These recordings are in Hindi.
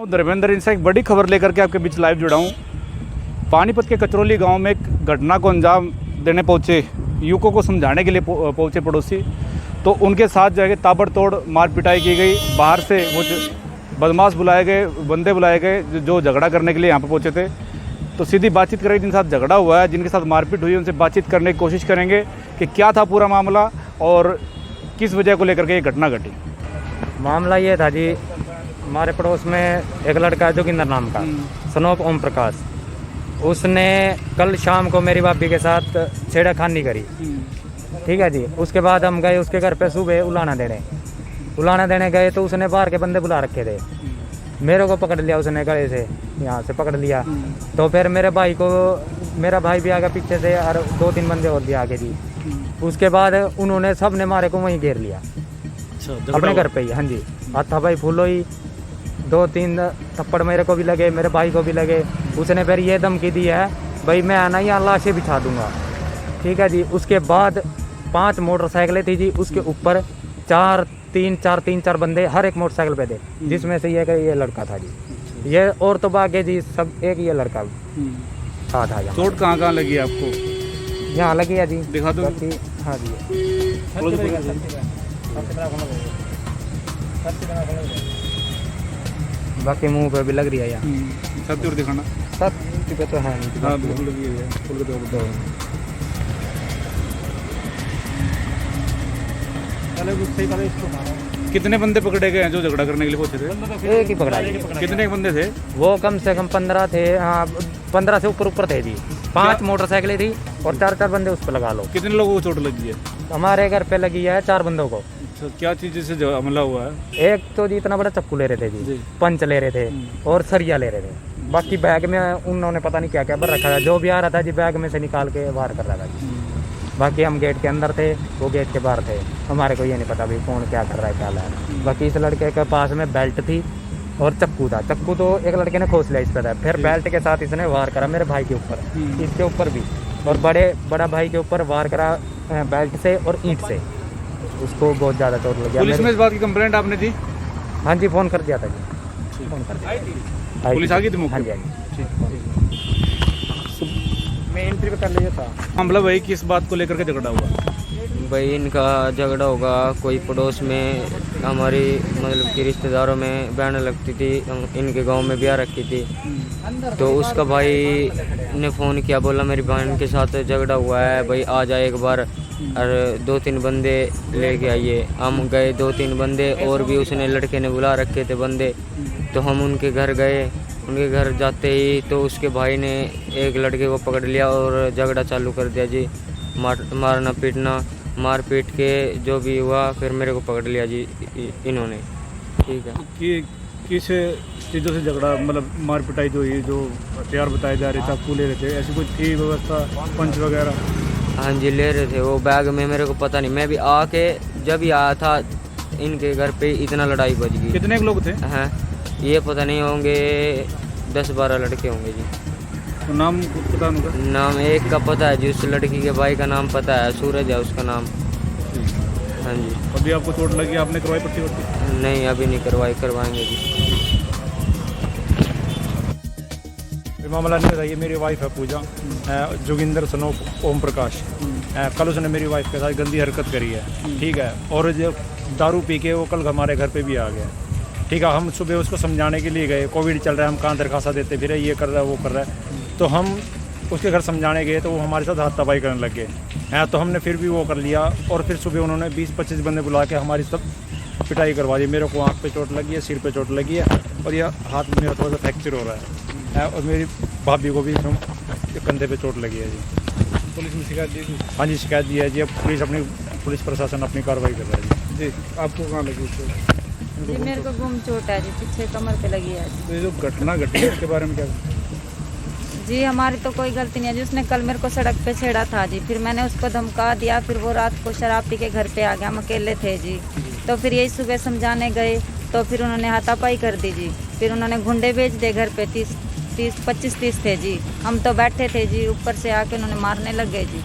धर्मेंद्र इनसे एक बड़ी खबर लेकर के आपके बीच लाइव जुड़ा हूँ। पानीपत के कचरौली गांव में एक घटना को अंजाम देने पहुंचे युवकों को समझाने के लिए पहुंचे पड़ोसी, तो उनके साथ जाके ताबड़तोड़ मार पिटाई की गई। बाहर से वो बदमाश बुलाए गए, बंदे बुलाए गए जो झगड़ा करने के लिए यहाँ पर पहुँचे थे। तो सीधी बातचीत करेंगे, जिनके साथ झगड़ा हुआ है, जिनके साथ मारपीट हुई, उनसे बातचीत करने की कोशिश करेंगे कि क्या था पूरा मामला और किस वजह को लेकर के ये घटना घटी। मामला ये था जी, हमारे पड़ोस में एक लड़का है जोगिंदर नाम का, सनोप ओम प्रकाश। उसने कल शाम को मेरी भाभी के साथ छेड़खानी करी, ठीक है जी। उसके बाद हम गए उसके घर पे सुबह उलाना देने गए तो उसने बाहर के बंदे बुला रखे थे। मेरे को पकड़ लिया उसने, गले से यहाँ से पकड़ लिया। तो फिर मेरा भाई भी आ गया पीछे से और 2-3 बंदे और भी आगे जी। उसके बाद उन्होंने सब ने मारे को वहीं घेर लिया अपने घर पे ही। हाँ जी, हाथापाई फूलो ही, 2-3 थप्पड़ मेरे को भी लगे, मेरे भाई को भी लगे। उसने फिर ये धमकी दी है, भाई मैं आना यहाँ लाशें बिछा दूंगा, ठीक है जी। उसके बाद 5 मोटरसाइकिलें थी जी, उसके ऊपर 3-4 बंदे हर एक मोटरसाइकिल पे थे, जिसमें से ये लड़का था जी। ये और तो बाकी जी सब एक ये लड़का साथ आ गया। चोट कहाँ लगी है आपको? यहाँ लगी है जी, दिखा दो। हाँ जी, बाकी मुंह पे भी लग रही है यहाँ। छाती और दिखाना। छाती पे तो है नहीं। हाँ बिल्कुल लगी है, खुल के दो। कितने बंदे पकड़े गए हैं जो झगड़ा करने के लिए पहुंचे थे? एक ही पकड़ा। कितने बंदे थे वो? कम से कम 15 थे। हाँ, 15 से ऊपर थे जी। 5 मोटरसाइकिलें थी और 4 बंदे उस पर लगा लो। कितने लोगों को चोट लगी है? हमारे घर पे लगी है 4 बंदों को। क्या चीज़ से हमला हुआ है? एक तो जी इतना बड़ा चक्कू ले रहे थे जी, पंच ले रहे थे और सरिया ले रहे थे। बाकी बैग में उन्होंने पता नहीं क्या क्या भर रखा था, जो भी आ रहा था जी बैग में से निकाल के बाहर कर रहा था जी। बाकी हम गेट के अंदर थे, वो गेट के बाहर थे। हमारे को ये नहीं पता भाई कौन क्या कर रहा है क्या ला है। बाकी इस लड़के के पास में बेल्ट थी और चक्कू था। चक्कू तो एक लड़के ने खोस लिया इस पर, फिर बेल्ट के साथ इसने वार करा मेरे भाई के ऊपर, इसके ऊपर भी, और बड़ा भाई के ऊपर वार करा बेल्ट से और ईंट से। उसको बहुत ज़्यादा चोट लगी। पुलिस में इस बात की कंप्लेंट आपने दी? हाँ जी, फ़ोन कर दिया था जी, फ़ोन कर दिया। पुलिस आ गई थी? हाँ जी, मैं एंट्री पे कर लिया था। मामला भाई किस बात को लेकर के झगड़ा हुआ? भाई इनका झगड़ा होगा कोई पड़ोस में, हमारी मतलब कि रिश्तेदारों में बहन लगती थी, इनके गांव में ब्याह रखी थी। तो उसका भाई ने फ़ोन किया, बोला मेरी बहन के साथ झगड़ा हुआ है भाई, आ जाए एक बार, और 2-3 बंदे लेके आइए। हम गए, 2-3 बंदे और भी उसने लड़के ने बुला रखे थे बंदे। तो हम उनके घर गए, उनके घर जाते ही तो उसके भाई ने एक लड़के को पकड़ लिया और झगड़ा चालू कर दिया जी। मारना पीटना, मार पीट के जो भी हुआ फिर मेरे को पकड़ लिया जी इन्होंने, ठीक है। कि किस चीज़ों से झगड़ा, मतलब मार पिटाई जो हुई, जो हथियार बताए जा रहे, चाकू ले रहे थे, ऐसी कुछ थी व्यवस्था, पंच वगैरह? हाँ जी, ले रहे थे वो बैग में, मेरे को पता नहीं। मैं भी आके जब ही आया था इनके घर पे इतना लड़ाई बच गई। कितने लोग थे? हाँ, ये पता नहीं होंगे 10-12 लड़के होंगे जी। तो नाम पता उनका? नाम एक का पता है जी, उस लड़की के भाई का नाम पता है, सूरज है उसका नाम। हाँ जी। अभी आपको चोट लगी, आपने करवाई पट्टी वट्टी? नहीं, अभी नहीं करवाई, करवाएंगे जी। मामला नहीं था, ये मेरी वाइफ है पूजा, जोगिंदर सनोप ओम प्रकाश। कल उसने मेरी वाइफ के साथ गंदी हरकत करी है, ठीक है। और जो दारू पी के वो कल हमारे घर पे भी आ गया, ठीक है। हम सुबह उसको समझाने के लिए गए, कोविड चल रहा है, हम कहाँ दरखास्त देते फिर, ये कर रहा है वो कर रहा है। तो हम उसके घर समझाने गए तो वो हमारे साथ हाथापाई करने लग गए। तो हमने फिर भी वो कर लिया और फिर सुबह उन्होंने 20-25 बंदे बुला के हमारी सब पिटाई करवा दी। मेरे को आँख पे चोट लगी है, सिर पे चोट लगी है और यह हाथ में मेरा थोड़ा सा फ्रैक्चर हो रहा है। और मेरी भाभी को भी कंधे पे चोट लगी है जी। पुलिस में शिकायत दी थी? हाँ जी, शिकायत दी है जी। अब पुलिस प्रशासन अपनी कार्रवाई कर रहा है जी। आपको कहाँ लगी चोट? जी मेरे को गुम चोट है जी, पीछे कमर पे लगी है। तो ये जो घटना घटी है उसके बारे में क्या? जी हमारी तो कोई गलती नहीं है जी, उसने कल मेरे को सड़क पे छेड़ा था जी, फिर मैंने उसको धमका दिया, फिर वो रात को शराब पी के घर पे आ गया, हम अकेले थे जी। तो फिर यही सुबह समझाने गए तो फिर उन्होंने हाथापाई कर दी जी। फिर उन्होंने गुंडे भेज दे घर पे, 25-30 थे जी। हम तो बैठे थे जी, ऊपर से आके उन्होंने मारने लग गए जी।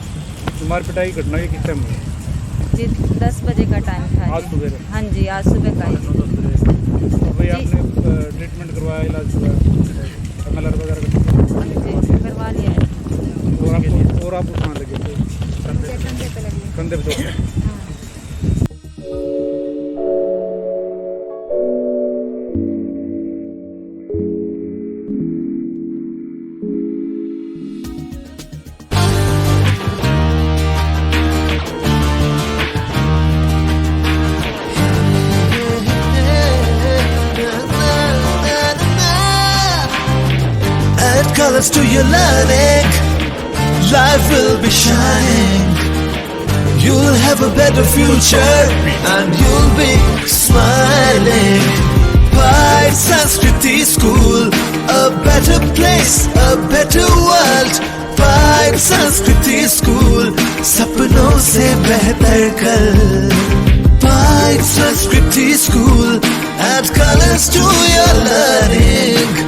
तुम्हारी पिटाई घटना की किस टाइम हुई? जी 10 बजे का टाइम था। आज सुबह? हाँ जी, आज सुबह का ही। तो भाई जी। आपने ट्रीटमेंट करवाया का इलाज MLR वगैरह का करवा लिया है। और आप कहाँ लगे थे? कंधे पे लगी है। कंधे पे तो Add colors to your learning, life will be shining. You'll have a better future and you'll be smiling. Pride Sanskriti School, a better place, a better world. Pride Sanskriti School, सपनों से बेहतर कल. Pride Sanskriti School, add colors to your learning.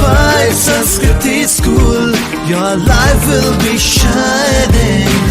Pride Sanskriti School, your life will be shining.